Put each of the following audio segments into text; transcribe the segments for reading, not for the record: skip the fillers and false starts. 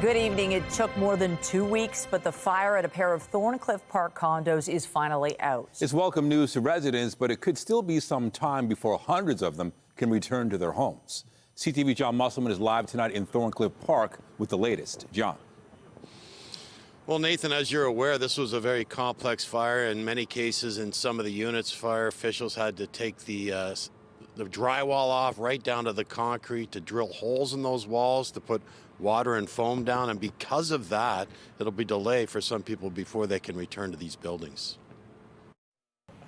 Good evening. It took more than 2 weeks, but the fire at a pair of Thorncliffe Park condos is finally out. It's welcome news to residents, but it could still be some time before hundreds of them can return to their homes. CTV John Musselman is live tonight in Thorncliffe Park with the latest. John. Well, Nathan, as you're aware, this was a very complex fire. In many cases, in some of the units, fire officials had to take the drywall off right down to the concrete to drill holes in those walls to put water and foam down, and because of that, it'll be delayed for some people before they can return to these buildings.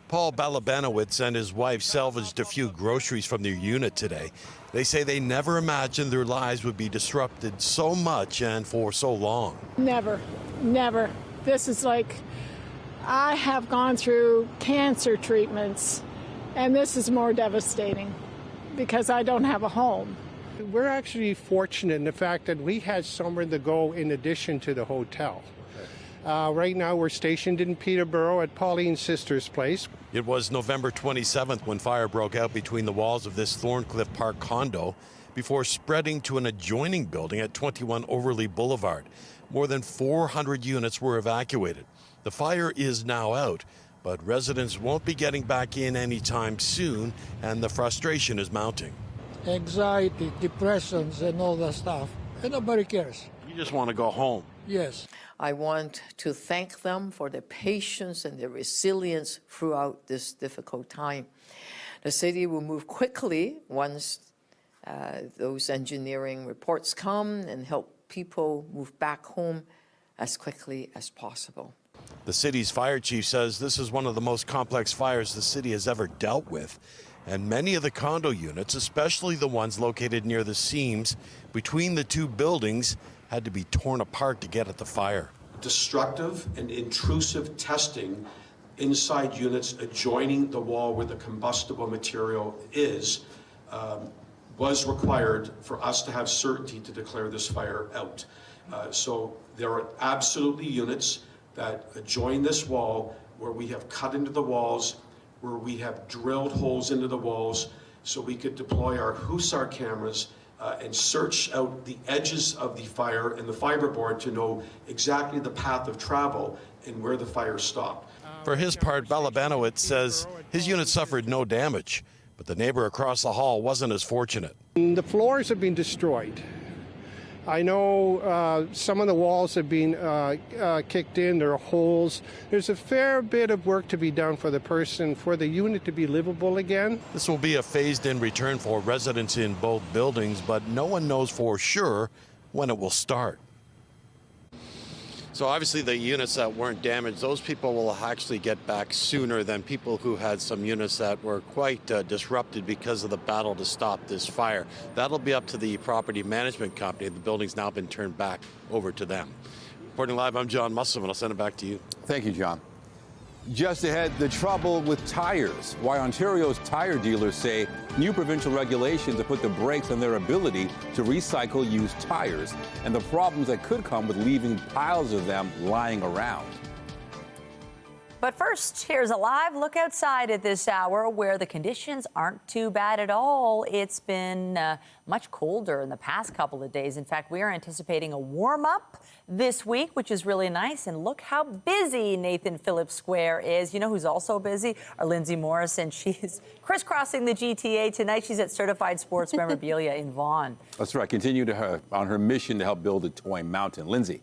Paul Balabanowitz and his wife salvaged a few groceries from their unit today. They say they never imagined their lives would be disrupted so much and for so long. Never. This is like, I have gone through cancer treatments, and this is more devastating because I don't have a home. We're actually fortunate in the fact that we had somewhere to go in addition to the hotel. Right now we're stationed in Peterborough at Pauline's sister's place. It was November 27th when fire broke out between the walls of this Thorncliffe Park condo before spreading to an adjoining building at 21 Overley Boulevard. More than 400 units were evacuated. The fire is now out, but residents won't be getting back in anytime soon, and the frustration is mounting. Anxiety, depressions, and all that stuff. And nobody cares. You just want to go home. Yes. I want to thank them for their patience and their resilience throughout this difficult time. The city will move quickly once those engineering reports come and help people move back home as quickly as possible. The city's fire chief says this is one of the most complex fires the city has ever dealt with. And many of the condo units, especially the ones located near the seams between the two buildings, had to be torn apart to get at the fire. Destructive and intrusive testing inside units adjoining the wall where the combustible material is was required for us to have certainty to declare this fire out. So there are absolutely units that adjoin this wall where we have cut into the walls, where we have drilled holes into the walls so we could deploy our Hussar cameras and search out the edges of the fire and the fiberboard to know exactly the path of travel and where the fire stopped. For his part, Balabanowitz says his unit suffered no damage, but the neighbor across the hall wasn't as fortunate. The floors have been destroyed. I know some of the walls have been kicked in, there are holes. There's a fair bit of work to be done for the unit to be livable again. This will be a phased-in return for residents in both buildings, but no one knows for sure when it will start. So obviously the units that weren't damaged, those people will actually get back sooner than people who had some units that were quite disrupted because of the battle to stop this fire. That'll be up to the property management company. The building's now been turned back over to them. Reporting live, I'm John Musselman. I'll send it back to you. Thank you, John. Just ahead, the trouble with tires. Why Ontario's tire dealers say new provincial regulations have put the brakes on their ability to recycle used tires, and the problems that could come with leaving piles of them lying around. But first, here's a live look outside at this hour where the conditions aren't too bad at all. It's been much colder in the past couple of days. In fact, we are anticipating a warm-up this week, which is really nice. And look how busy Nathan Phillips Square is. You know who's also busy? Our Lindsay Morrison. She's crisscrossing the GTA tonight. She's at Certified Sports Memorabilia in Vaughan. That's right. Continue on her mission to help build a toy mountain. Lindsay.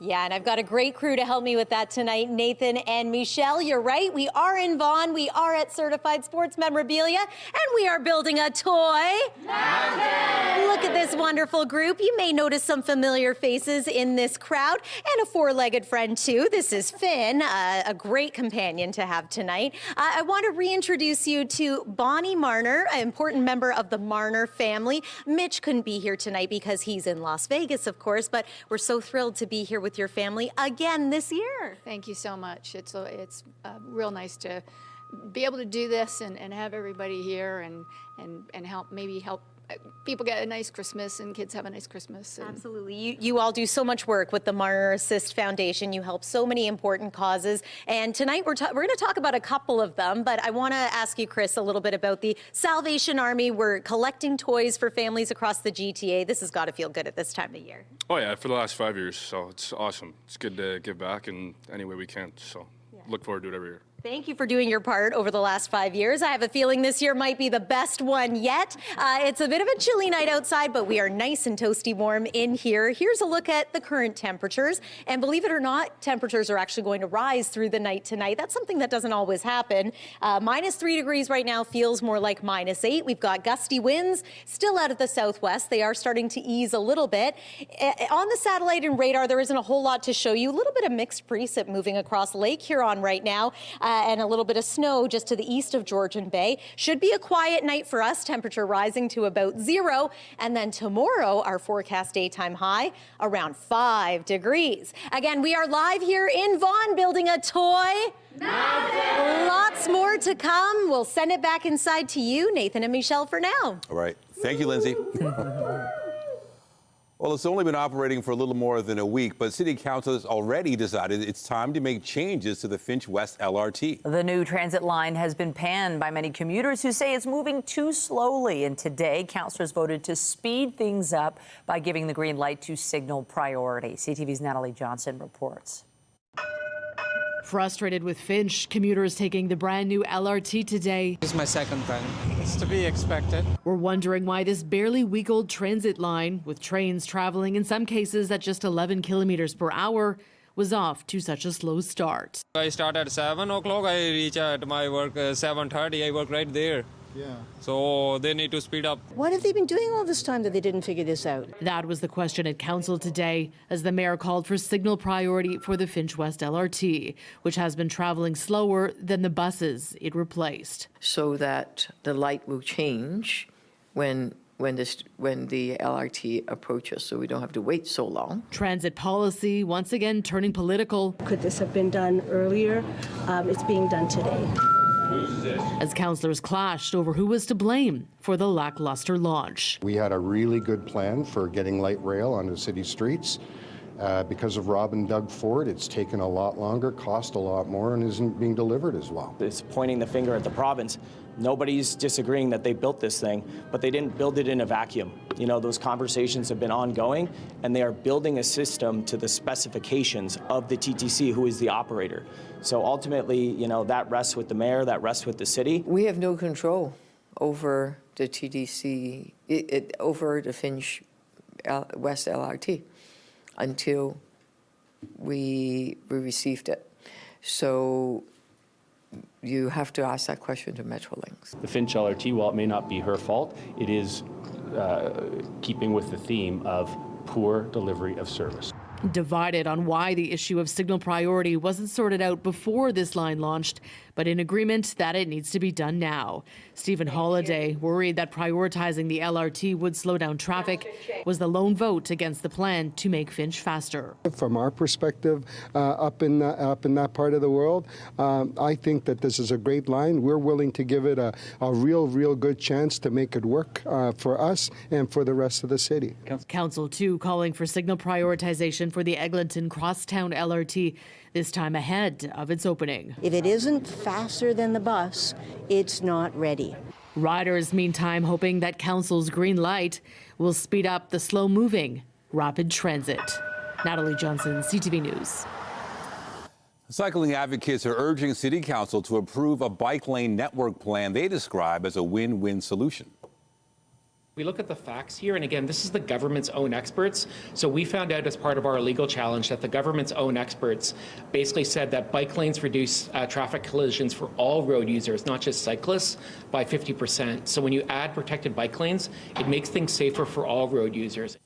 Yeah, and I've got a great crew to help me with that tonight, Nathan and Michelle. You're right, we are in Vaughan, we are at Certified Sports Memorabilia, and we are building a toy mountain. Look at this wonderful group. You may notice some familiar faces in this crowd, and a four-legged friend too. This is Finn, a great companion to have tonight. I want to reintroduce you to Bonnie Marner, an important member of the Marner family. Mitch couldn't be here tonight because he's in Las Vegas, of course, but we're so thrilled to be here with your family again this year. Thank you so much. It's real nice to be able to do this and have everybody here and help people get a nice Christmas and kids have a nice Christmas. And Absolutely. You all do so much work with the Reiner Assist Foundation. You help so many important causes. And tonight we're going to talk about a couple of them, but I want to ask you, Chris, a little bit about the Salvation Army. We're collecting toys for families across the GTA. This has got to feel good at this time of year. Oh yeah, for the last 5 years, so it's awesome. It's good to give back in any way we can, so look forward to it every year. Thank you for doing your part over the last 5 years. I have a feeling this year might be the best one yet. It's a bit of a chilly night outside, but we are nice and toasty warm in here. Here's a look at the current temperatures. And believe it or not, temperatures are actually going to rise through the night tonight. That's something that doesn't always happen. -3 degrees right now feels more like -8. We've got gusty winds still out of the southwest. They are starting to ease a little bit. On the satellite and radar, there isn't a whole lot to show you. A little bit of mixed precip moving across Lake Huron right now. And a little bit of snow just to the east of Georgian Bay. Should be a quiet night for us, temperature rising to about 0. And then tomorrow, our forecast daytime high around 5 degrees. Again, we are live here in Vaughan building a toy. Lots more to come. We'll send it back inside to you, Nathan and Michelle, for now. All right. Thank you, Lindsay. Well, it's only been operating for a little more than a week, but City Council has already decided it's time to make changes to the Finch West LRT. The new transit line has been panned by many commuters who say it's moving too slowly. And today, councillors voted to speed things up by giving the green light to signal priority. CTV's Natalie Johnson reports. Frustrated with Finch, commuters taking the brand new LRT today. This is my second time. It's to be expected. We're wondering why this barely week-old transit line, with trains traveling in some cases at just 11 kilometers per hour, was off to such a slow start. I start at 7 o'clock. I reach at my work 7:30. I work right there. Yeah. So they need to speed up. What have they been doing all this time that they didn't figure this out? That was the question at council today as the mayor called for signal priority for the Finch West LRT, which has been traveling slower than the buses it replaced. So that the light will change when the LRT approaches, so we don't have to wait so long. Transit policy once again turning political. Could this have been done earlier? It's being done today. As councillors clashed over who was to blame for the lackluster launch. We had a really good plan for getting light rail onto city streets. Because of Rob and Doug Ford, it's taken a lot longer, cost a lot more, and isn't being delivered as well. It's pointing the finger at the province. Nobody's disagreeing that they built this thing, but they didn't build it in a vacuum. You know, those conversations have been ongoing, and they are building a system to the specifications of the TTC, who is the operator. So ultimately, you know, that rests with the mayor, that rests with the city. We have no control over the TTC, over the Finch West LRT until we received it. So you have to ask that question to Metrolinx. The Finch LRT, while it may not be her fault, it is keeping with the theme of poor delivery of service. Divided on why the issue of signal priority wasn't sorted out before this line launched, but in agreement that it needs to be done now. Stephen Holliday, worried that prioritizing the LRT would slow down traffic, was the lone vote against the plan to make Finch faster. From our perspective, up in that part of the world, I think that this is a great line. We're willing to give it a real good chance to make it work for us and for the rest of the city. Council 2 calling for signal prioritization for the Eglinton Crosstown LRT, this time ahead of its opening. If it isn't faster than the bus, it's not ready. Riders, meantime, hoping that council's green light will speed up the slow-moving rapid transit. Natalie Johnson, CTV News. Cycling advocates are urging City Council to approve a bike lane network plan they describe as a win-win solution. We look at the facts here, and again, this is the government's own experts. So we found out as part of our legal challenge that the government's own experts basically said that bike lanes reduce traffic collisions for all road users, not just cyclists, by 50%. So when you add protected bike lanes, it makes things safer for all road users.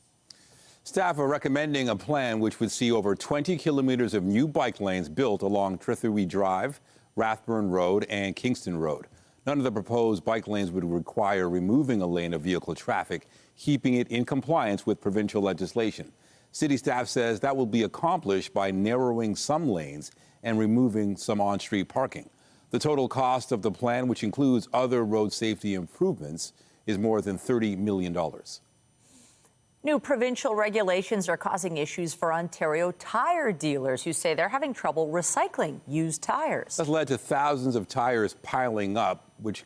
Staff are recommending a plan which would see over 20 kilometers of new bike lanes built along Trethewey Drive, Rathburn Road, and Kingston Road. None of the proposed bike lanes would require removing a lane of vehicle traffic, keeping it in compliance with provincial legislation. City staff says that will be accomplished by narrowing some lanes and removing some on-street parking. The total cost of the plan, which includes other road safety improvements, is more than $30 million. New provincial regulations are causing issues for Ontario tire dealers who say they're having trouble recycling used tires. That's led to thousands of tires piling up, which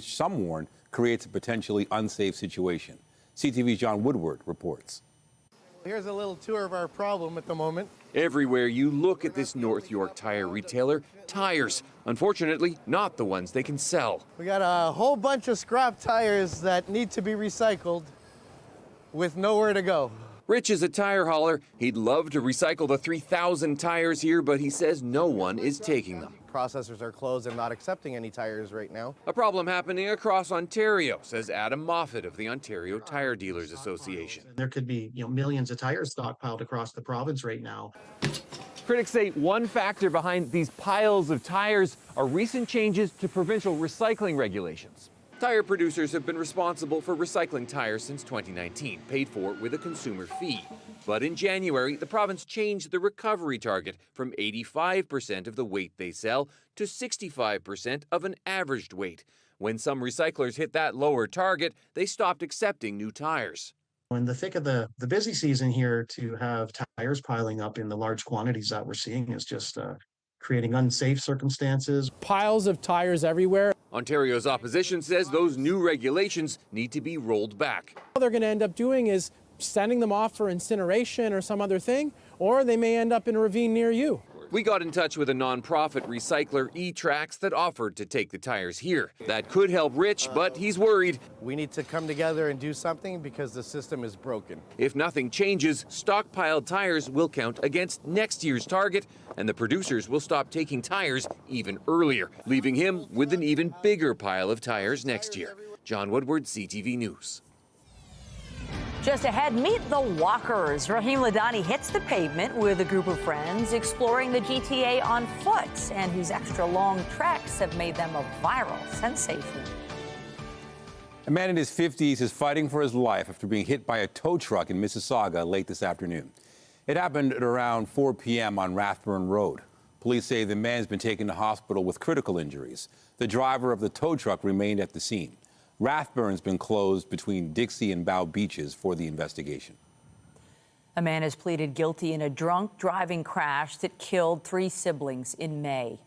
some warn creates a potentially unsafe situation. CTV's John Woodward reports. Here's a little tour of our problem at the moment. Everywhere you look at this North York tire retailer, tires. Unfortunately, not the ones they can sell. We got a whole bunch of scrap tires that need to be recycled with nowhere to go. Rich is a tire hauler. He'd love to recycle the 3,000 tires here, but he says no one is taking them. Processors are closed and not accepting any tires right now. A problem happening across Ontario, says Adam Moffat of the Ontario Tire Dealers Association. There could be, millions of tires stockpiled across the province right now. Critics say one factor behind these piles of tires are recent changes to provincial recycling regulations. Tire producers have been responsible for recycling tires since 2019, paid for with a consumer fee. But in January, the province changed the recovery target from 85% of the weight they sell to 65% of an averaged weight. When some recyclers hit that lower target, they stopped accepting new tires. In the thick of the busy season here, to have tires piling up in the large quantities that we're seeing is just creating unsafe circumstances. Piles of tires everywhere. Ontario's opposition says those new regulations need to be rolled back. All they're going to end up doing is sending them off for incineration or some other thing, or they may end up in a ravine near you. We got in touch with a nonprofit recycler, E-Trax, that offered to take the tires here. That could help Rich, but he's worried. We need to come together and do something because the system is broken. If nothing changes, stockpiled tires will count against next year's target, and the producers will stop taking tires even earlier, leaving him with an even bigger pile of tires next year. John Woodward, CTV News. Just ahead, meet the Walkers. Raheem Ladani hits the pavement with a group of friends exploring the GTA on foot, and whose extra long treks have made them a viral sensation. A man in his 50s is fighting for his life after being hit by a tow truck in Mississauga late this afternoon. It happened at around 4 p.m. on Rathburn Road. Police say the man's been taken to hospital with critical injuries. The driver of the tow truck remained at the scene. Rathburn's been closed between Dixie and Bow Beaches for the investigation. A man has pleaded guilty in a drunk driving crash that killed 3 siblings in May.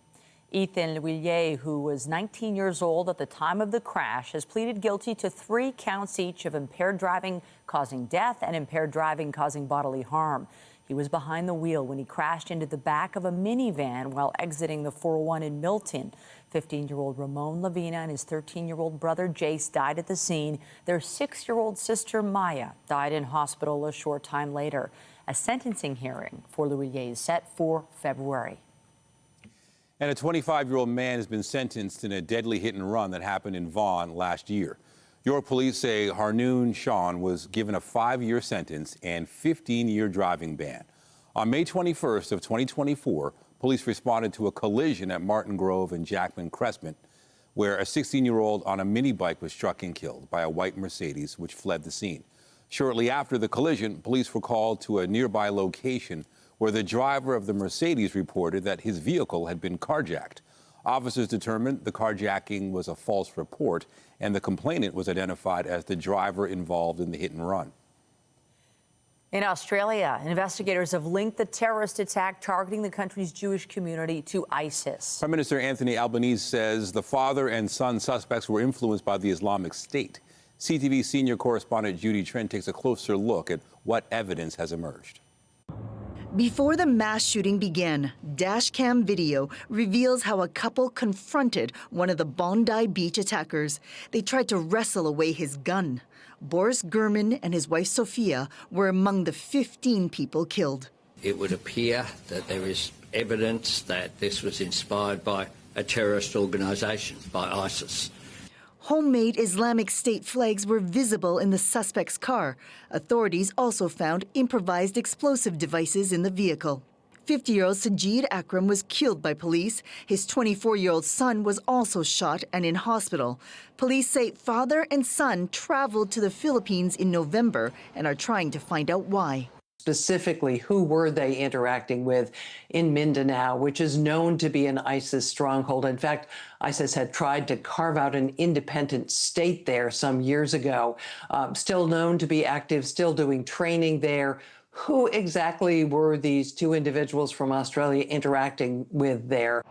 Ethan Louillier, who was 19 years old at the time of the crash, has pleaded guilty to 3 counts each of impaired driving causing death and impaired driving causing bodily harm. He was behind the wheel when he crashed into the back of a minivan while exiting the 401 in Milton. 15-year-old Ramon Lavina and his 13-year-old brother Jace died at the scene. Their 6-year-old sister Maya died in hospital a short time later. A sentencing hearing for Louillier is set for February. And a 25-year-old man has been sentenced in a deadly hit and run that happened in Vaughan last year. York police say Harnoon Sean was given a 5-year sentence and 15-year driving ban. On May 21st of 2024, police responded to a collision at Martin Grove and Jackman Crespent, where a 16-year-old on a mini bike was struck and killed by a white Mercedes, which fled the scene. Shortly after the collision, police were called to a nearby location where the driver of the Mercedes reported that his vehicle had been carjacked. Officers determined the carjacking was a false report, and the complainant was identified as the driver involved in the hit and run. In Australia, investigators have linked the terrorist attack targeting the country's Jewish community to ISIS. Prime Minister Anthony Albanese says the father and son suspects were influenced by the Islamic State. CTV senior correspondent Judy Trent takes a closer look at what evidence has emerged. Before the mass shooting began, dashcam video reveals how a couple confronted one of the Bondi Beach attackers. They tried to wrestle away his gun. Boris Gurman and his wife Sophia were among the 15 people killed. It would appear that there is evidence that this was inspired by a terrorist organisation, by ISIS. Homemade Islamic State flags were visible in the suspect's car. Authorities also found improvised explosive devices in the vehicle. 50-year-old Sajid Akram was killed by police. His 24-year-old son was also shot and in hospital. Police say father and son traveled to the Philippines in November and are trying to find out why. Specifically, who were they interacting with in Mindanao, which is known to be an ISIS stronghold? In fact, ISIS had tried to carve out an independent state there some years ago. Still known to be active, still doing training there. Who exactly were these two individuals from Australia interacting with there?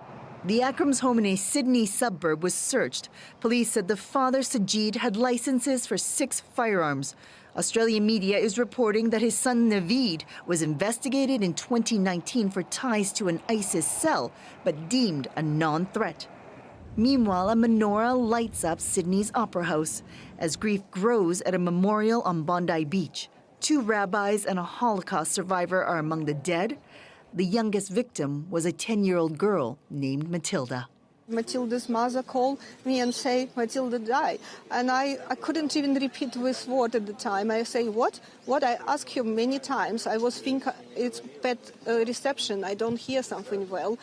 The Akram's home in a Sydney suburb was searched. Police said the father, Sajid, had licenses for 6 firearms. Australian media is reporting that his son, Naveed, was investigated in 2019 for ties to an ISIS cell, but deemed a non-threat. Meanwhile, a menorah lights up Sydney's Opera House as grief grows at a memorial on Bondi Beach. 2 rabbis and a Holocaust survivor are among the dead. The youngest victim was a 10-year-old girl named Matilda. Matilda's mother called me and say, Matilda died. And I couldn't even repeat this word at the time. I say, what? What? I asked him many times. I was thinking it's bad reception. I don't hear something well.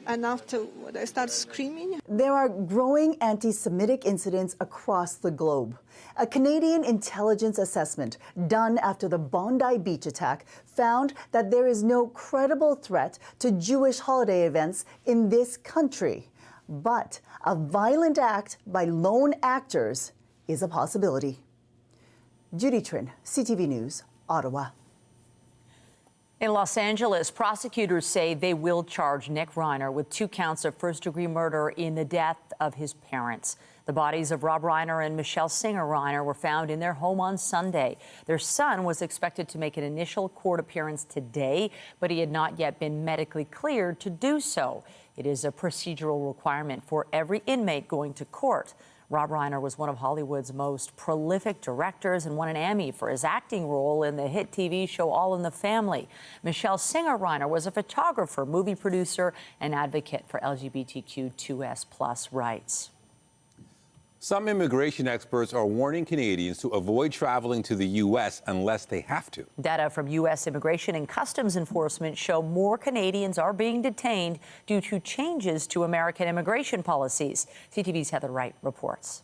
And afterward, I start screaming. There are growing anti-Semitic incidents across the globe. A Canadian intelligence assessment done after the Bondi Beach attack found that there is no credible threat to Jewish holiday events in this country. But a violent act by lone actors is a possibility. Judy Trin, CTV News, Ottawa. In Los Angeles, prosecutors say they will charge Nick Reiner with 2 counts of first-degree murder in the death of his parents. The bodies of Rob Reiner and Michelle Singer Reiner were found in their home on Sunday. Their son was expected to make an initial court appearance today, but he had not yet been medically cleared to do so. It is a procedural requirement for every inmate going to court. Rob Reiner was one of Hollywood's most prolific directors and won an Emmy for his acting role in the hit TV show All in the Family. Michelle Singer Reiner was a photographer, movie producer, and advocate for LGBTQ2S+ rights. Some immigration experts are warning Canadians to avoid traveling to the U.S. unless they have to. Data from U.S. Immigration and Customs Enforcement show more Canadians are being detained due to changes to American immigration policies. CTV's Heather Wright reports.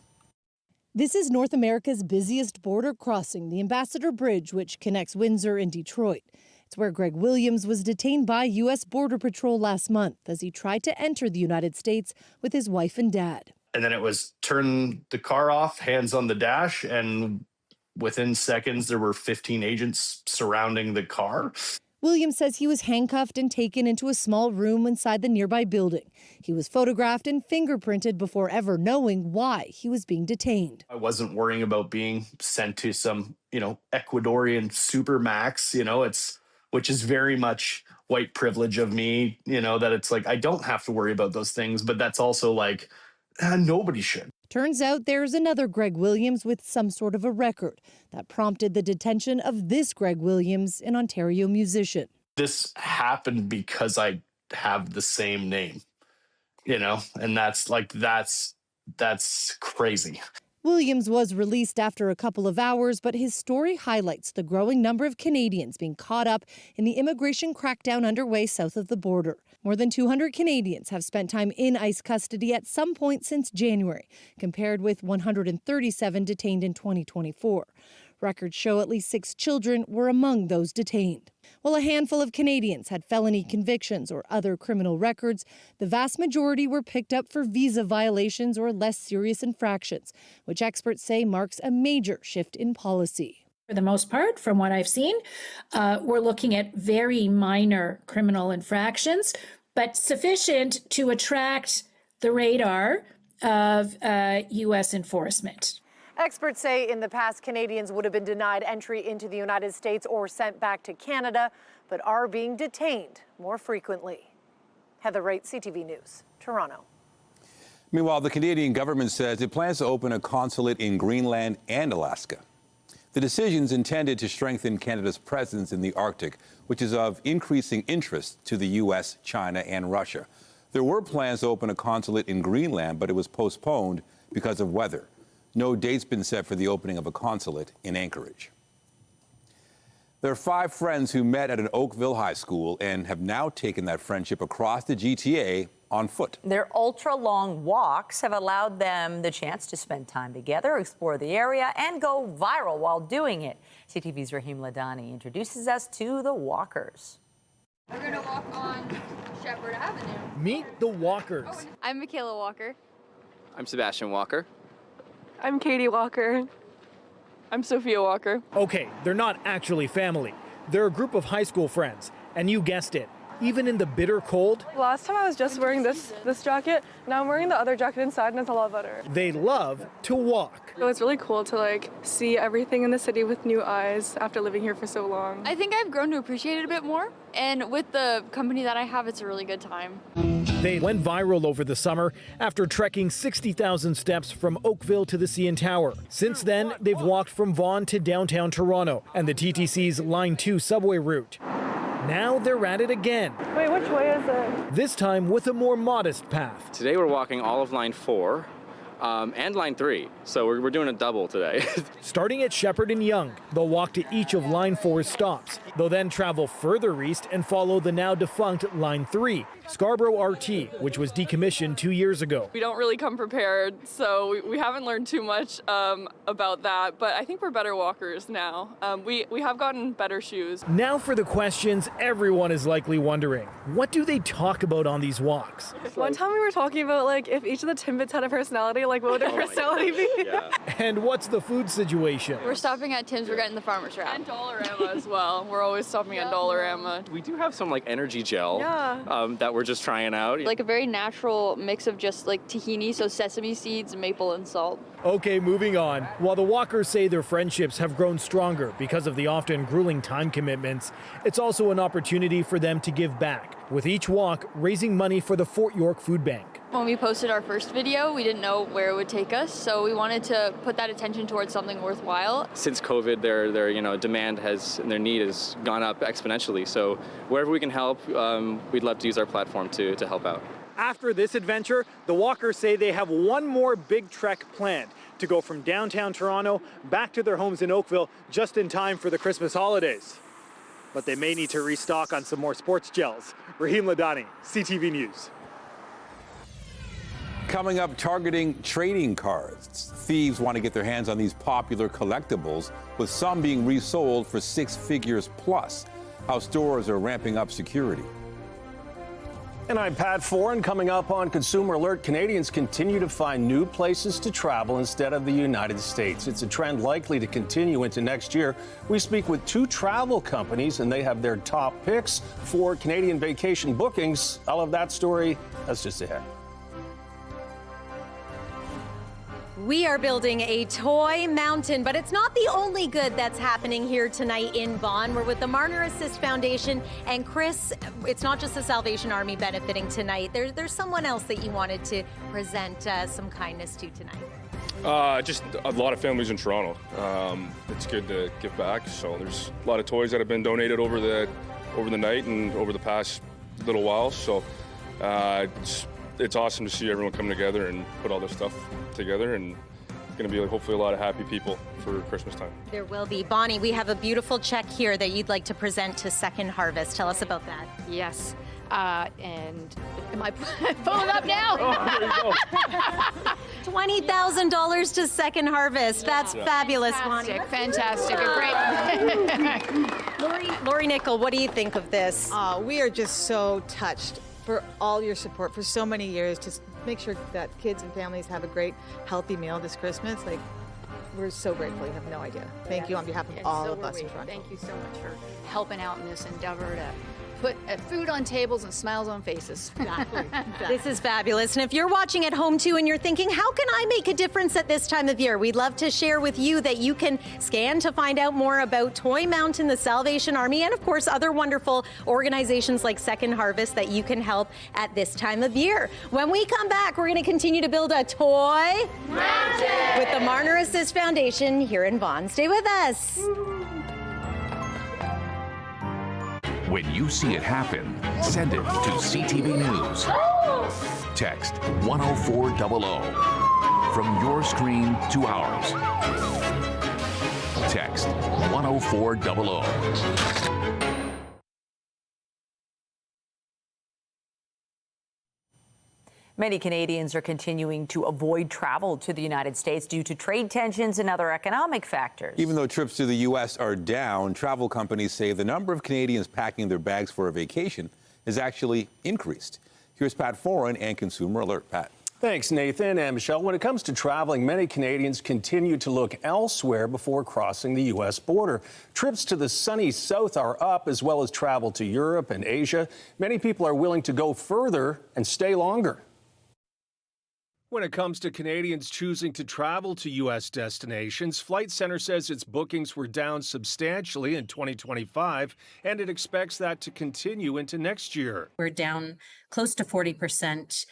This is North America's busiest border crossing, the Ambassador Bridge, which connects Windsor and Detroit. It's where Greg Williams was detained by U.S. Border Patrol last month as he tried to enter the United States with his wife and dad. And then it was turn the car off, hands on the dash, and within seconds there were 15 agents surrounding the car. Williams says he was handcuffed and taken into a small room inside the nearby building. He was photographed and fingerprinted before ever knowing why he was being detained. I wasn't worrying about being sent to some, Ecuadorian supermax, which is very much white privilege of me, that it's like, I don't have to worry about those things, but that's also like, nobody should. Turns out there's another Greg Williams with some sort of a record that prompted the detention of this Greg Williams, an Ontario musician. This happened because I have the same name, and that's crazy. Williams was released after a couple of hours, but his story highlights the growing number of Canadians being caught up in the immigration crackdown underway south of the border. More than 200 Canadians have spent time in ICE custody at some point since January, compared with 137 detained in 2024. Records show at least 6 children were among those detained. While a handful of Canadians had felony convictions or other criminal records, the vast majority were picked up for visa violations or less serious infractions, which experts say marks a major shift in policy. For the most part, from what I've seen, we're looking at very minor criminal infractions, but sufficient to attract the radar of U.S. enforcement. Experts say in the past, Canadians would have been denied entry into the United States or sent back to Canada, but are being detained more frequently. Heather Wright, CTV News, Toronto. Meanwhile, the Canadian government says it plans to open a consulate in Greenland and Alaska. The decision is intended to strengthen Canada's presence in the Arctic, which is of increasing interest to the U.S., China, and Russia. There were plans to open a consulate in Greenland, but it was postponed because of weather. No date's been set for the opening of a consulate in Anchorage. There are 5 friends who met at an Oakville high school and have now taken that friendship across the GTA on foot. Their ultra-long walks have allowed them the chance to spend time together, explore the area, and go viral while doing it. CTV's Rahim Ladani introduces us to the walkers. We're going to walk on Shepherd Avenue. Meet the walkers. I'm Michaela Walker. I'm Sebastian Walker. I'm Katie Walker. I'm Sophia Walker. Okay, they're not actually family. They're a group of high school friends, and you guessed it. Even in the bitter cold, Last time I was just wearing this jacket. Now I'm wearing the other jacket inside and it's a lot better. they love to walk. So it's really cool to see everything in the city with new eyes after living here for so long. I think I've grown to appreciate it a bit more. And with the company that I have, it's a really good time. They went viral over the summer after trekking 60,000 steps from Oakville to the CN Tower. Since then, they've walked from Vaughan to downtown Toronto and the TTC's Line 2 subway route. Now they're at it again. Wait, which way is it? This time with a more modest path. Today we're walking all of Line 4 and Line 3, so we're doing a double today. Starting at Shepherd and Yonge, they'll walk to each of Line 4's stops. They'll then travel further east and follow the now defunct Line 3, Scarborough RT, which was decommissioned 2 years ago. We don't really come prepared, so we haven't learned too much about that, but I think we're better walkers now. We have gotten better shoes. Now for the questions everyone is likely wondering. What do they talk about on these walks? One time we were talking about if each of the Timbits had a personality, what would their personality be? Yeah. And what's the food situation? We're stopping at Tim's, we're getting the farmer's wrap. And Dollarama as well. We're always stopping at Dollarama. We do have some energy gel Yeah. that we're just trying out. A very natural mix of just tahini, so sesame seeds, maple, and salt. Okay, moving on. While the walkers say their friendships have grown stronger because of the often grueling time commitments, it's also an opportunity for them to give back, with each walk raising money for the Fort York Food Bank. When we posted our first video, we didn't know where it would take us, so we wanted to put that attention towards something worthwhile. Since COVID, their demand and their need has gone up exponentially. So wherever we can help, we'd love to use our platform to help out. After this adventure, the walkers say they have one more big trek planned to go from downtown Toronto back to their homes in Oakville just in time for the Christmas holidays. But they may need to restock on some more sports gels. Rahim Ladani, CTV News. Coming up, targeting trading cards. Thieves want to get their hands on these popular collectibles, with some being resold for 6 figures plus. How stores are ramping up security. And I'm Pat Foran. Coming up on Consumer Alert, Canadians continue to find new places to travel instead of the United States. It's a trend likely to continue into next year. We speak with 2 travel companies, and they have their top picks for Canadian vacation bookings. All of that story, that's just ahead. We are building a toy mountain, but it's not the only good that's happening here tonight in Vaughan. We're with the Marner Assist Foundation, and Chris, it's not just the Salvation Army benefiting tonight. There's someone else that you wanted to present some kindness to tonight. Just a lot of families in Toronto. It's good to give back. So there's a lot of toys that have been donated over the night and over the past little while. So it's awesome to see everyone come together and put all this stuff together, and it's going to be hopefully a lot of happy people for Christmas time. There will be. Bonnie, we have a beautiful check here that you'd like to present to Second Harvest. Tell us about that. Yes. And am I pulling up now? $20,000 to Second Harvest. That's fabulous, Bonnie. Fantastic. Great. Lori Nickel, what do you think of this? We are just so touched for all your support for so many years to make sure that kids and families have a great, healthy meal this Christmas. We're so grateful. You have no idea. Thank you on behalf of all of us in Toronto. Thank you so much for helping out in this endeavor to put food on tables and smiles on faces. Exactly. This is fabulous. And if you're watching at home too and you're thinking, how can I make a difference at this time of year? We'd love to share with you that you can scan to find out more about Toy Mountain, the Salvation Army, and of course other wonderful organizations like Second Harvest that you can help at this time of year. When we come back, we're going to continue to build a Toy Mountain with the Marner Assist Foundation here in Vaughan. Stay with us. When you see it happen, send it to CTV News. Text 10400 from your screen to ours. Text 10400. Many Canadians are continuing to avoid travel to the United States due to trade tensions and other economic factors. Even though trips to the U.S. are down, travel companies say the number of Canadians packing their bags for a vacation has actually increased. Here's Pat Foran and Consumer Alert. Pat. Thanks, Nathan and Michelle. When it comes to traveling, many Canadians continue to look elsewhere before crossing the U.S. border. Trips to the sunny south are up, as well as travel to Europe and Asia. Many people are willing to go further and stay longer. When it comes to Canadians choosing to travel to U.S. destinations, Flight Centre says its bookings were down substantially in 2025, and it expects that to continue into next year. We're down close to 40%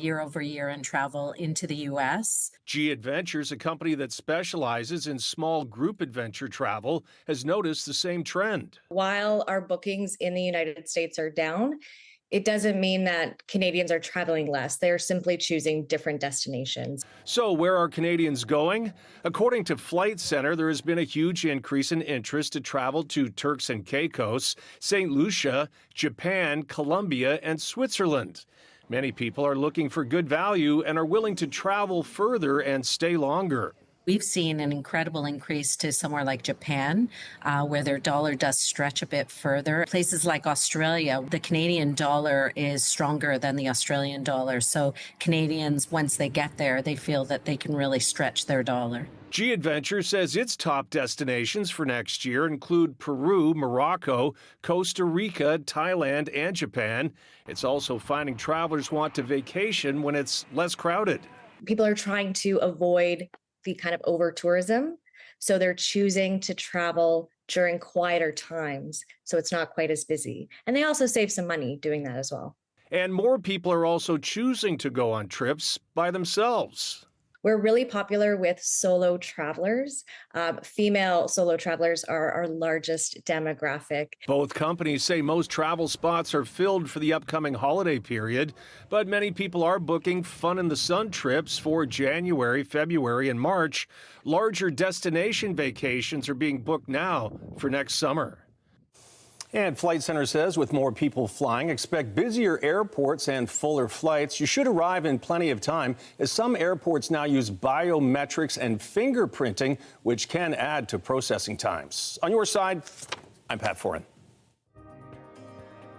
year over year in travel into the U.S. G Adventures, a company that specializes in small group adventure travel, has noticed the same trend. While our bookings in the United States are down, it doesn't mean that Canadians are traveling less. They're simply choosing different destinations. So where are Canadians going? According to Flight Centre, there has been a huge increase in interest to travel to Turks and Caicos, St. Lucia, Japan, Colombia, and Switzerland. Many people are looking for good value and are willing to travel further and stay longer. We've seen an incredible increase to somewhere like Japan, where their dollar does stretch a bit further. Places like Australia, the Canadian dollar is stronger than the Australian dollar. So Canadians, once they get there, they feel that they can really stretch their dollar. G Adventure says its top destinations for next year include Peru, Morocco, Costa Rica, Thailand, and Japan. It's also finding travelers want to vacation when it's less crowded. People are trying to avoid the kind of over tourism. So they're choosing to travel during quieter times. So it's not quite as busy. And they also save some money doing that as well. And more people are also choosing to go on trips by themselves. We're really popular with solo travelers. Female solo travelers are our largest demographic. Both companies say most travel spots are filled for the upcoming holiday period, but many people are booking fun in the sun trips for January, February, and March. Larger destination vacations are being booked now for next summer. And Flight Centre says with more people flying, expect busier airports and fuller flights. You should arrive in plenty of time, as some airports now use biometrics and fingerprinting, which can add to processing times. On your side, I'm Pat Foran.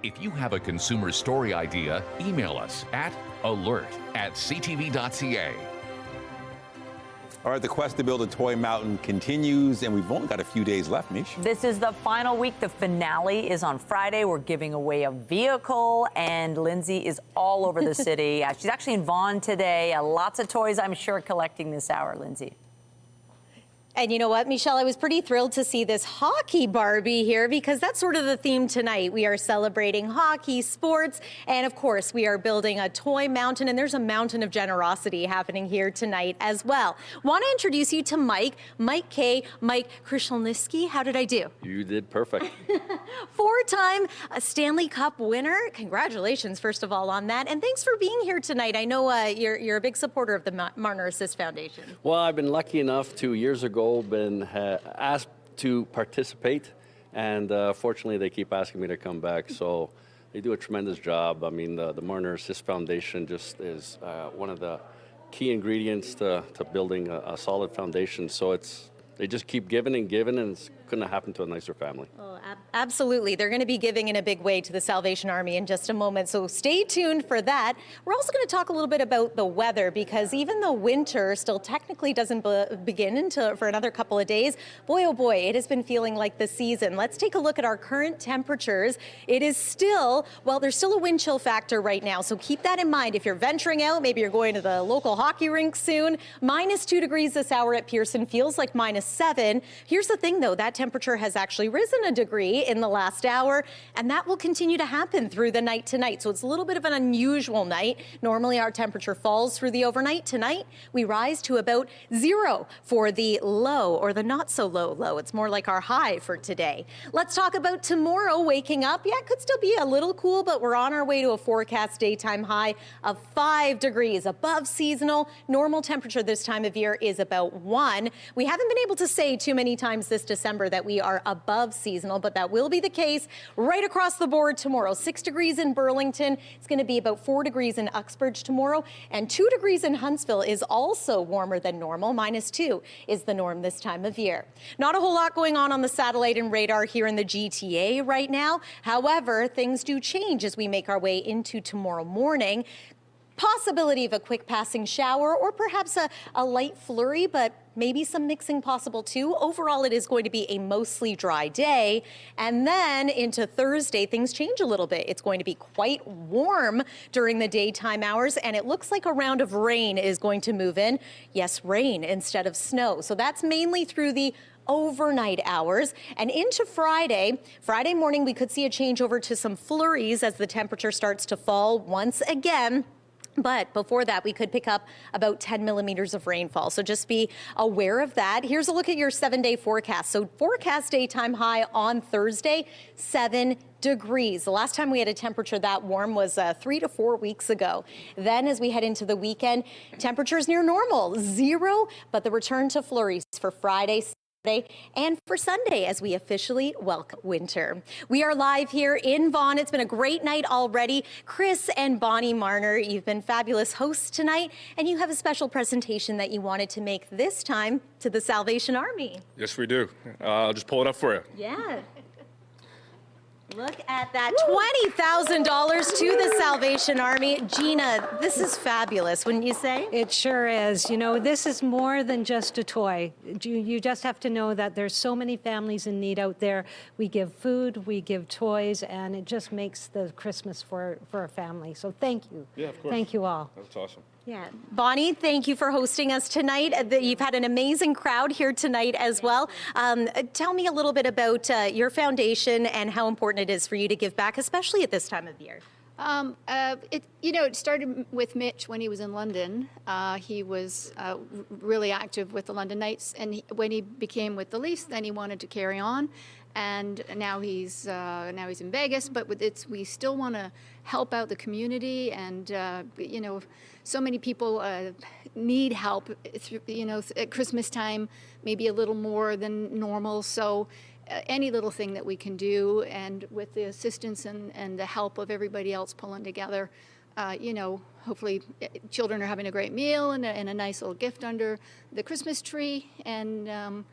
If you have a consumer story idea, email us at alert@ctv.ca. All right, the quest to build a toy mountain continues, and we've only got a few days left, Mish. This is the final week. The finale is on Friday. We're giving away a vehicle, and Lindsay is all over the city. She's actually in Vaughan today. Lots of toys, I'm sure, collecting this hour, Lindsay. And you know what, Michelle, I was pretty thrilled to see this hockey Barbie here, because that's sort of the theme tonight. We are celebrating hockey, sports, and of course, we are building a toy mountain, and there's a mountain of generosity happening here tonight as well. Want to introduce you to Mike K. Mike Krishniski. How did I do? You did perfect. Four-time Stanley Cup winner. Congratulations, first of all, on that. And thanks for being here tonight. I know you're a big supporter of the Marner Assist Foundation. Well, I've been lucky enough 2 years ago been asked to participate, and fortunately they keep asking me to come back, so they do a tremendous job. I mean, the Marner Assist Foundation just is one of the key ingredients to building a solid foundation, so they just keep giving and giving, and it's couldn't have happened to a nicer family. Oh, absolutely. They're going to be giving in a big way to the Salvation Army in just a moment, so stay tuned for that. We're also going to talk a little bit about the weather, because even though winter still technically doesn't begin for another couple of days, boy, oh boy, it has been feeling like the season. Let's take a look at our current temperatures. It is still, well, there's still a wind chill factor right now, so keep that in mind. If you're venturing out, maybe you're going to the local hockey rink soon, -2 degrees this hour at Pearson, feels like -7. Here's the thing, though, that temperature has actually risen a degree in the last hour, and that will continue to happen through the night tonight. So it's a little bit of an unusual night. Normally our temperature falls through the overnight. Tonight we rise to about 0 for the low, or the not so low. It's more like our high for today. Let's talk about tomorrow. Waking up, yeah, it could still be a little cool, but we're on our way to a forecast daytime high of 5 degrees above seasonal. Normal temperature this time of year is about 1. We haven't been able able to say too many times this December that we are above seasonal, but that will be the case right across the board tomorrow. 6 degrees in Burlington. It's going to be about 4 degrees in Uxbridge tomorrow, and 2 degrees in Huntsville is also warmer than normal. -2 is the norm this time of year. Not a whole lot going on the satellite and radar here in the GTA right now. However, things do change as we make our way into tomorrow morning. Possibility of a quick passing shower or perhaps a light flurry, but maybe some mixing possible too. Overall, it is going to be a mostly dry day. And then into Thursday, things change a little bit. It's going to be quite warm during the daytime hours, and it looks like a round of rain is going to move in. Yes, rain instead of snow. So that's mainly through the overnight hours and into Friday. Friday morning, we could see a change over to some flurries as the temperature starts to fall once again. But before that, we could pick up about 10 millimeters of rainfall. So just be aware of that. Here's a look at your 7-day forecast. So forecast daytime high on Thursday, 7 degrees. The last time we had a temperature that warm was 3 to 4 weeks ago. Then as we head into the weekend, temperatures near normal, 0, but the return to flurries for Friday, and for Sunday as we officially welcome winter. We are live here in Vaughan. It's been a great night already. Chris and Bonnie Marner, you've been fabulous hosts tonight, and you have a special presentation that you wanted to make this time to the Salvation Army. Yes, we do. I'll just pull it up for you. Yeah. Look at that, $20,000 to the Salvation Army. Gina, this is fabulous, wouldn't you say? It sure is. You know, this is more than just a toy. You just have to know that there's so many families in need out there. We give food, we give toys, and it just makes the Christmas for a family. So thank you. Yeah, of course. Thank you all. That's awesome. Yeah. Bonnie, thank you for hosting us tonight. You've had an amazing crowd here tonight as well. Tell me a little bit about your foundation and how important it is for you to give back, especially at this time of year. It started with Mitch when he was in London. He was really active with the London Knights, and when he became with the Leafs, then he wanted to carry on. And now he's in Vegas, but we still want to help out the community, and so many people need help. At Christmas time, maybe a little more than normal. So any little thing that we can do, and with the assistance and the help of everybody else pulling together, hopefully children are having a great meal and a nice little gift under the Christmas tree, and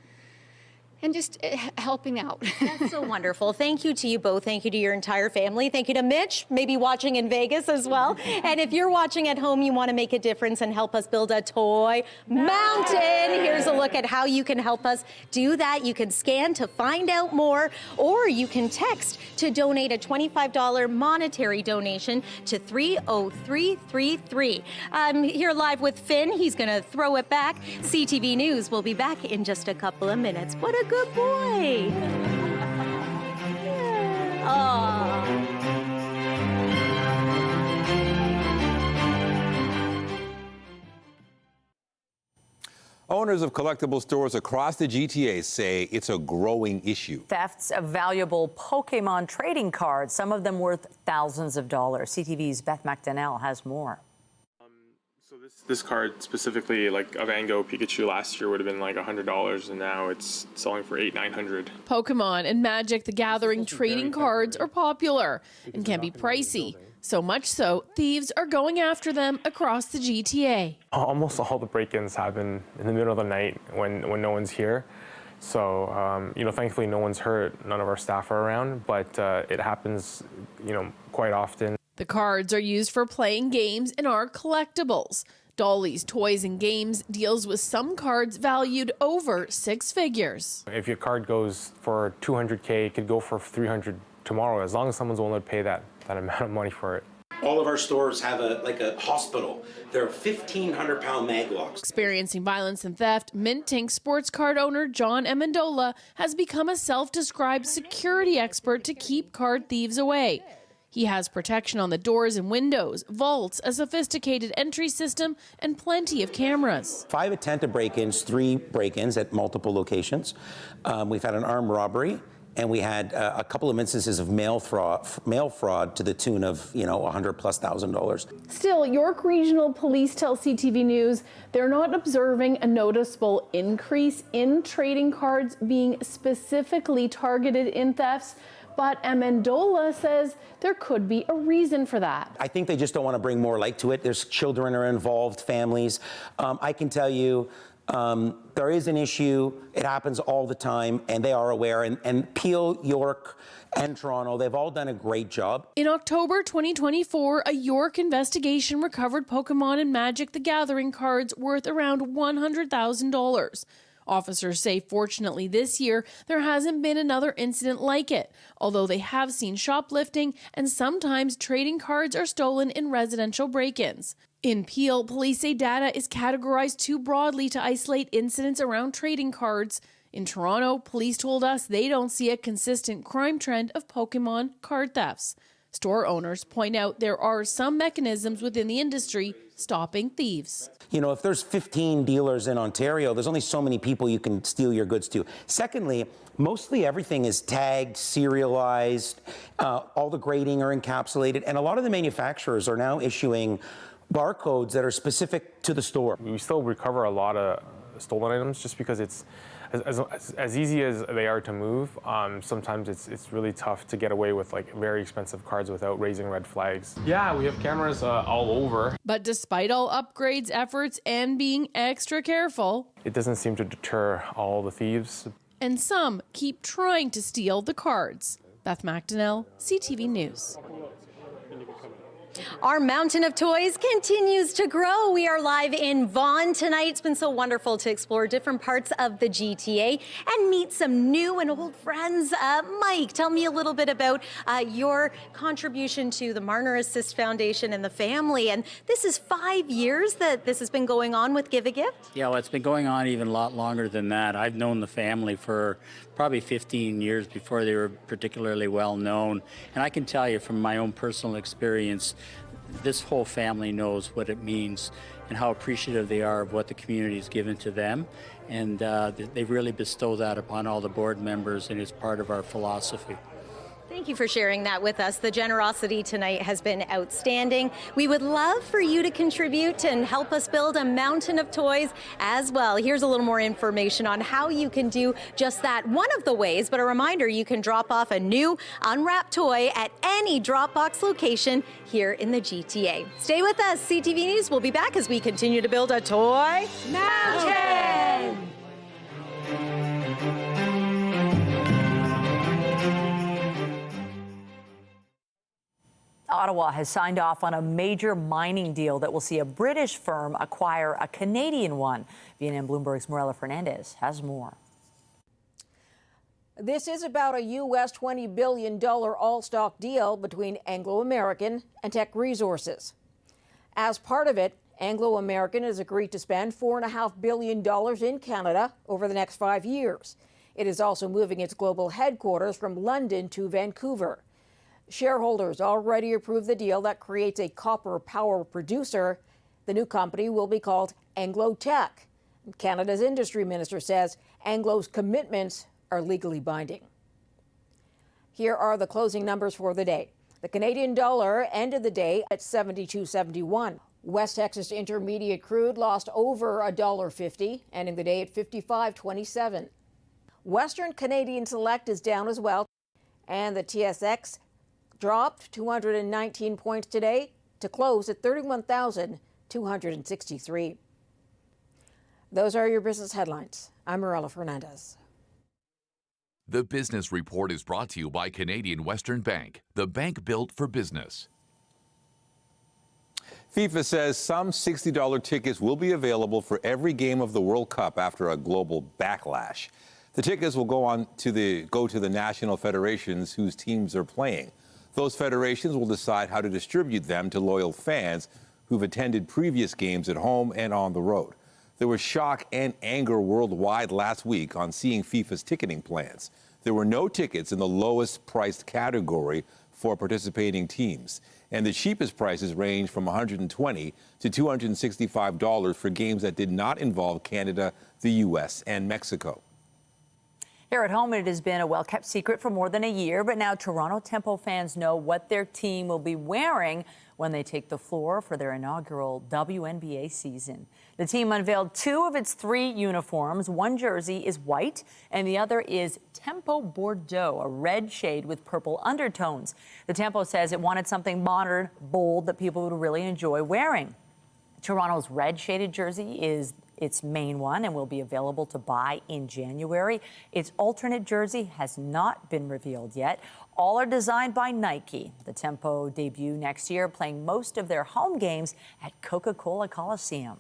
just helping out. That's so wonderful. Thank you to you both. Thank you to your entire family. Thank you to Mitch, maybe watching in Vegas as well. And if you're watching at home, you want to make a difference and help us build a toy mountain. Here's a look at how you can help us do that. You can scan to find out more, or you can text to donate a $25 monetary donation to 30333. I'm here live with Finn. He's going to throw it back. CTV News will be back in just a couple of minutes. What a good boy. Aww. Owners of collectible stores across the GTA say it's a growing issue. Thefts of valuable Pokemon trading cards, some of them worth thousands of dollars. CTV's Beth McDonnell has more. This card specifically, like a Van Gogh Pikachu last year would have been like $100, and now it's selling for $800-900. Pokemon and Magic the Gathering trading cards are popular and can be pricey. So much so, thieves are going after them across the GTA. Almost all the break-ins happen in the middle of the night when no one's here. So, thankfully no one's hurt. None of our staff are around, but it happens, quite often. The cards are used for playing games and are collectibles. Dolly's Toys and Games deals with some cards valued over 6 figures. If your card goes for $200K, it could go for $300 tomorrow, as long as someone's willing to pay that amount of money for it. All of our stores have a hospital. They're 1,500-pound mag locks. Experiencing violence and theft, Mint Inc. sports card owner John Amendola has become a self-described security expert to keep card thieves away. He has protection on the doors and windows, vaults, a sophisticated entry system, and plenty of cameras. 5 attempted break-ins, 3 break-ins at multiple locations. We've had an armed robbery and we had a couple of instances of mail fraud to the tune of, $100,000+. Still, York Regional Police tell CTV News they're not observing a noticeable increase in trading cards being specifically targeted in thefts, but Amendola says there could be a reason for that. I think they just don't want to bring more light to it. There's children are involved, families. I can tell you, there is an issue. It happens all the time, and they are aware. And Peel, York, and Toronto, they've all done a great job. In October 2024, a York investigation recovered Pokemon and Magic the Gathering cards worth around $100,000. Officers say, fortunately, this year, there hasn't been another incident like it, although they have seen shoplifting and sometimes trading cards are stolen in residential break-ins. In Peel, police say data is categorized too broadly to isolate incidents around trading cards. In Toronto, police told us they don't see a consistent crime trend of Pokemon card thefts. Store owners point out there are some mechanisms within the industry stopping thieves. If there's 15 dealers in Ontario, there's only so many people you can steal your goods to. Secondly, mostly everything is tagged, serialized, all the grading are encapsulated, and a lot of the manufacturers are now issuing barcodes that are specific to the store. We still recover a lot of stolen items just because it's as easy as they are to move. Sometimes it's really tough to get away with very expensive cards without raising red flags. Yeah, we have cameras all over. But despite all upgrades efforts and being extra careful, it doesn't seem to deter all the thieves. And some keep trying to steal the cards. Beth McDonnell, CTV News. Our mountain of toys continues to grow. We are live in Vaughan tonight. It's been so wonderful to explore different parts of the GTA and meet some new and old friends. Mike, tell me a little bit about your contribution to the Marner Assist Foundation and the family. And this is 5 years that this has been going on with Give a Gift? Yeah, well, it's been going on even a lot longer than that. I've known the family for probably 15 years before they were particularly well known. And I can tell you from my own personal experience, this whole family knows what it means and how appreciative they are of what the community has given to them. And they really bestow that upon all the board members, and it's part of our philosophy. Thank you for sharing that with us. The generosity tonight has been outstanding. We would love for you to contribute and help us build a mountain of toys as well. Here's a little more information on how you can do just that. One of the ways, but a reminder, you can drop off a new unwrapped toy at any Dropbox location here in the GTA. Stay with us. CTV News will be back as we continue to build a toy mountain. Ottawa has signed off on a major mining deal that will see a British firm acquire a Canadian one. BNN Bloomberg's Morella Fernandez has more. This is about a U.S. $20 billion all-stock deal between Anglo American and Teck Resources. As part of it, Anglo American has agreed to spend $4.5 billion in Canada over the next 5 years. It is also moving its global headquarters from London to Vancouver. Shareholders already approved the deal that creates a copper power producer. The new company will be called Anglo Teck. Canada's industry minister says Anglo's commitments are legally binding. Here are the closing numbers for the day. The Canadian dollar ended the day at 72.71. West Texas Intermediate crude lost over $1.50, ending the day at 55.27. Western Canadian Select is down as well, and the TSX dropped 219 points today to close at 31,263. Those are your business headlines. I'm Morella Fernandez. The Business Report is brought to you by Canadian Western Bank, the bank built for business. FIFA says some $60 tickets will be available for every game of the World Cup after a global backlash. The tickets will go to the national federations whose teams are playing. Those federations will decide how to distribute them to loyal fans who've attended previous games at home and on the road. There was shock and anger worldwide last week on seeing FIFA's ticketing plans. There were no tickets in the lowest priced category for participating teams, and the cheapest prices range from $120 to $265 for games that did not involve Canada, the U.S., and Mexico. Here at home, it has been a well-kept secret for more than a year, but now Toronto Tempo fans know what their team will be wearing when they take the floor for their inaugural WNBA season. The team unveiled 2 of its 3 uniforms. One jersey is white and the other is Tempo Bordeaux, a red shade with purple undertones. The Tempo says it wanted something modern, bold, that people would really enjoy wearing. Toronto's red shaded jersey is its main one and will be available to buy in January. Its alternate jersey has not been revealed yet. All are designed by Nike. The Tempo debut next year, playing most of their home games at Coca-Cola Coliseum.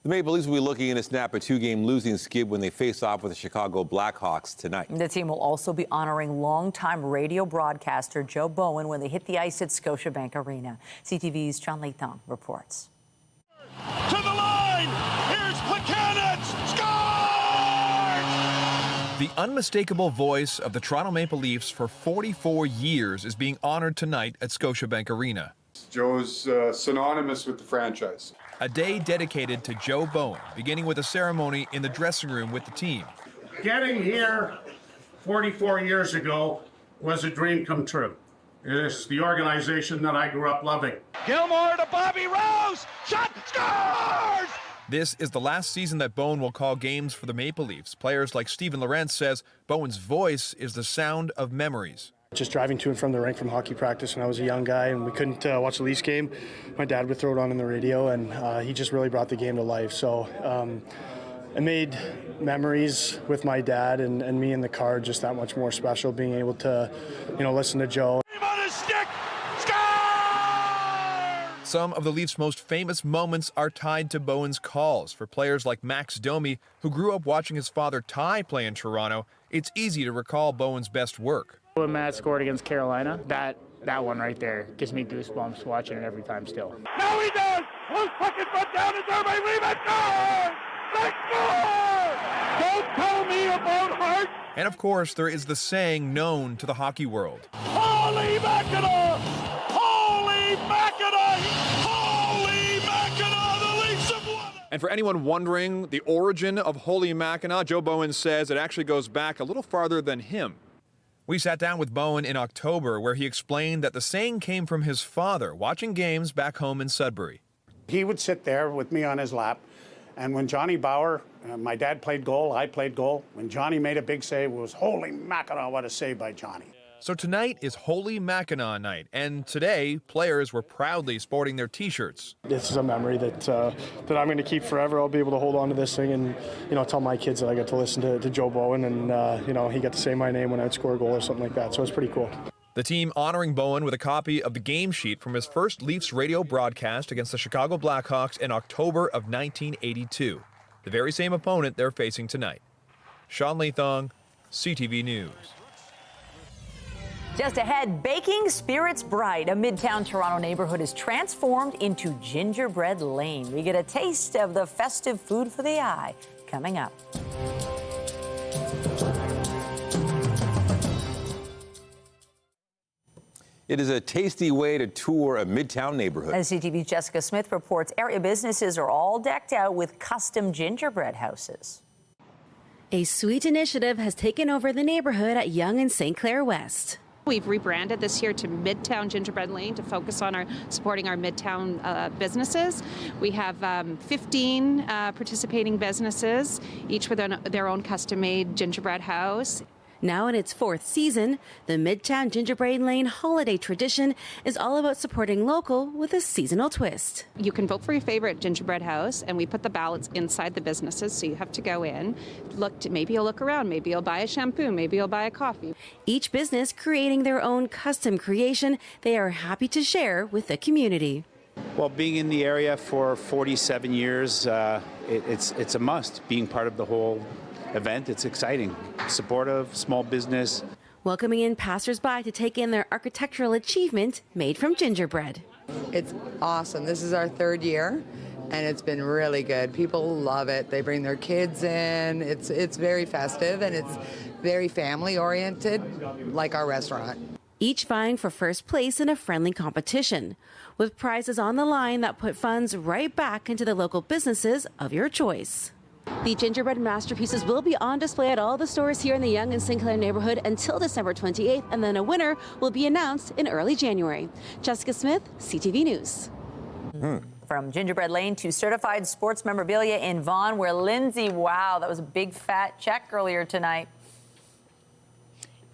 The Maple Leafs will be looking to snap a 2-game losing skid when they face off with the Chicago Blackhawks tonight. The team will also be honoring longtime radio broadcaster Joe Bowen when they hit the ice at Scotiabank Arena. CTV's John Leithong reports. To the line! Here's Buchanan! Scores! The unmistakable voice of the Toronto Maple Leafs for 44 years is being honored tonight at Scotiabank Arena. Joe's synonymous with the franchise. A day dedicated to Joe Bowen, beginning with a ceremony in the dressing room with the team. Getting here 44 years ago was a dream come true. It is the organization that I grew up loving. Gilmore to Bobby Rose! Shot! Scores! This is the last season that Bowen will call games for the Maple Leafs. Players like Steven Lorentz says Bowen's voice is the sound of memories. Just driving to and from the rink from hockey practice when I was a young guy and we couldn't watch the Leafs game, my dad would throw it on the radio and he just really brought the game to life. So I made memories with my dad and me in the car just that much more special, being able to, listen to Joe. Some of the Leafs' most famous moments are tied to Bowen's calls. For players like Max Domi, who grew up watching his father Ty play in Toronto, it's easy to recall Bowen's best work. When Matt scored against Carolina, that one right there gives me goosebumps watching it every time still. Now he does! Loose puck in front down to Derby, leave it, score! They score! Don't tell me about Hart! And of course, there is the saying known to the hockey world. Holy Mackinac! Holy Mackinac! Holy Mackinac! The Leafs have won it! And for anyone wondering the origin of Holy Mackinac, Joe Bowen says it actually goes back a little farther than him. We sat down with Bowen in October, where he explained that the saying came from his father watching games back home in Sudbury. He would sit there with me on his lap, and when Johnny Bauer, my dad played goal, I played goal. When Johnny made a big save, it was Holy Mackinac, what a save by Johnny. So tonight is Holy Mackinac night, and today players were proudly sporting their T-shirts. This is a memory that I'm going to keep forever. I'll be able to hold on to this thing and tell my kids that I got to listen to Joe Bowen and he got to say my name when I'd score a goal or something like that. So it's pretty cool. The team honoring Bowen with a copy of the game sheet from his first Leafs radio broadcast against the Chicago Blackhawks in October of 1982, the very same opponent they're facing tonight. Sean Leithong, CTV News. Just ahead, baking spirits bright. A Midtown Toronto neighborhood is transformed into Gingerbread Lane. We get a taste of the festive food for the eye coming up. It is a tasty way to tour a Midtown neighborhood. As CTV's Jessica Smith reports, area businesses are all decked out with custom gingerbread houses. A sweet initiative has taken over the neighborhood at Yonge and St. Clair West. We've rebranded this year to Midtown Gingerbread Lane to focus on supporting our Midtown businesses. We have 15 participating businesses, each with their own custom-made gingerbread house. Now in its 4th season, the Midtown Gingerbread Lane holiday tradition is all about supporting local with a seasonal twist. You can vote for your favorite gingerbread house, and we put the ballots inside the businesses, so you have to go in, maybe you'll look around, maybe you'll buy a shampoo, maybe you'll buy a coffee. Each business creating their own custom creation they are happy to share with the community. Well, being in the area for 47 years, it's a must, being part of the whole event. It's exciting, supportive, small business. Welcoming in passersby to take in their architectural achievement made from gingerbread. It's awesome. This is our 3rd year, and it's been really good. People love it. They bring their kids in. It's very festive, and it's very family-oriented, like our restaurant. Each vying for first place in a friendly competition, with prizes on the line that put funds right back into the local businesses of your choice. The gingerbread masterpieces will be on display at all the stores here in the Yonge and Sinclair neighborhood until December 28th, and then a winner will be announced in early January. Jessica Smith, CTV News. From Gingerbread Lane to certified sports memorabilia in Vaughan, where Lindsay, wow, that was a big fat check earlier tonight.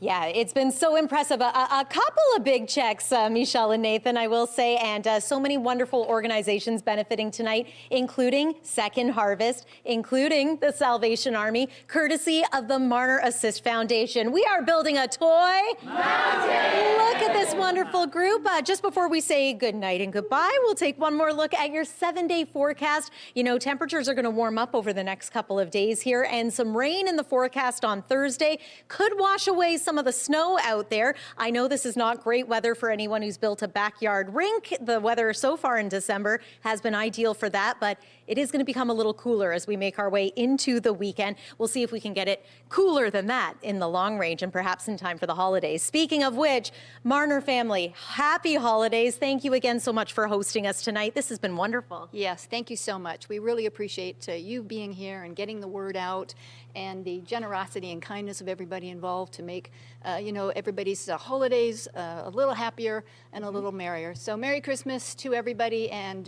Yeah, it's been so impressive. A couple of big checks, Michelle and Nathan, I will say, and so many wonderful organizations benefiting tonight, including Second Harvest, including the Salvation Army, courtesy of the Marner Assist Foundation. We are building a toy mountain. Look at this wonderful group. Just before we say good night and goodbye, we'll take one more look at your 7-day forecast. You know, temperatures are going to warm up over the next couple of days here, and some rain in the forecast on Thursday could wash away some of the snow out there. I know this is not great weather for anyone who's built a backyard rink. The weather so far in December has been ideal for that, but it is going to become a little cooler as we make our way into the weekend. We'll see if we can get it cooler than that in the long range and perhaps in time for the holidays. Speaking of which, Marner family, happy holidays. Thank you again so much for hosting us tonight. This has been wonderful. Yes, thank you so much. We really appreciate you being here and getting the word out, and the generosity and kindness of everybody involved to make everybody's holidays a little happier and a little merrier. So Merry Christmas to everybody, and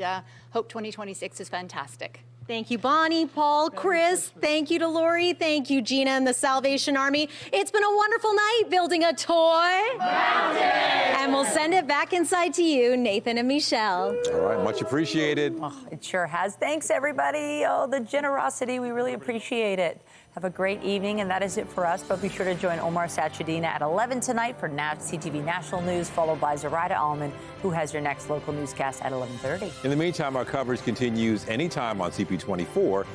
hope 2026 is fantastic. Thank you, Bonnie, Paul, Chris. Thank you to Lori. Thank you, Gina and the Salvation Army. It's been a wonderful night building a toy mountain. And we'll send it back inside to you, Nathan and Michelle. All right, much appreciated. Oh, it sure has. Thanks, everybody. Oh, the generosity. We really appreciate it. Have a great evening, and that is it for us. But be sure to join Omar Sachedina at 11 tonight for CTV National News, followed by Zoraida Allman, who has your next local newscast at 11:30. In the meantime, our coverage continues anytime on CP24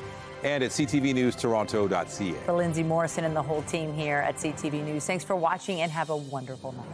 and at ctvnewstoronto.ca. For Lindsay Morrison and the whole team here at CTV News, thanks for watching and have a wonderful night.